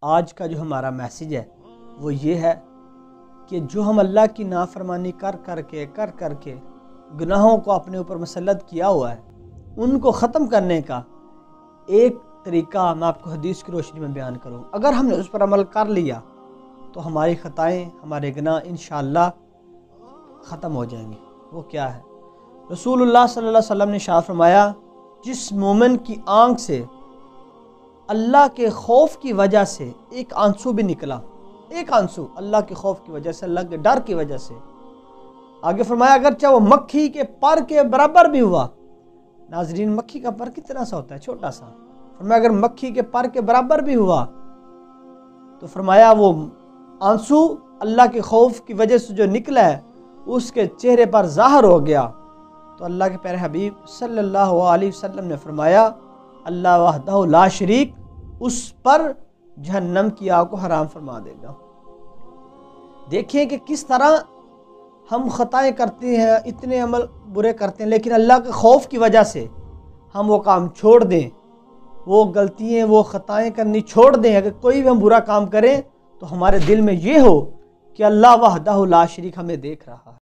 آج کا جو ہمارا میسیج ہے وہ یہ ہے کہ جو ہم اللہ کی نافرمانی کر کر کے گناہوں کو اپنے اوپر مسلط کیا ہوا ہے، ان کو ختم کرنے کا ایک طریقہ میں آپ کو حدیث کی روشنی میں بیان کروں۔ اگر ہم نے اس پر عمل کر لیا تو ہماری خطائیں، ہمارے گناہ انشاءاللہ ختم ہو جائیں گے۔ وہ کیا ہے؟ رسول اللہ صلی اللہ علیہ وسلم نے ارشاد فرمایا، جس مومن کی آنکھ سے اللہ کے خوف کی وجہ سے ایک آنسو بھی نکلا، ایک آنسو اللہ کے خوف کی وجہ سے، اللہ کے ڈر کی وجہ سے، آگے فرمایا اگرچہ وہ مکھی کے پر کے برابر بھی ہوا۔ ناظرین، مکھی کا پر کتنا سا ہوتا ہے؟ چھوٹا سا۔ فرمایا اگر مکھی کے پر کے برابر بھی ہوا تو فرمایا وہ آنسو اللہ کے خوف کی وجہ سے جو نکلا ہے اس کے چہرے پر ظاہر ہو گیا، تو اللہ کے پیارے حبیب صلی اللہ علیہ وسلم نے فرمایا اللہ وحدہ لا شریک اس پر جہنم کی آگ کو حرام فرما دے گا۔ دیکھیں کہ کس طرح ہم خطائیں کرتے ہیں، اتنے عمل برے کرتے ہیں، لیکن اللہ کے خوف کی وجہ سے ہم وہ کام چھوڑ دیں، وہ غلطیاں، وہ خطائیں کرنی چھوڑ دیں۔ اگر کوئی بھی ہم برا کام کریں تو ہمارے دل میں یہ ہو کہ اللہ وحدہ لا شریک ہمیں دیکھ رہا ہے۔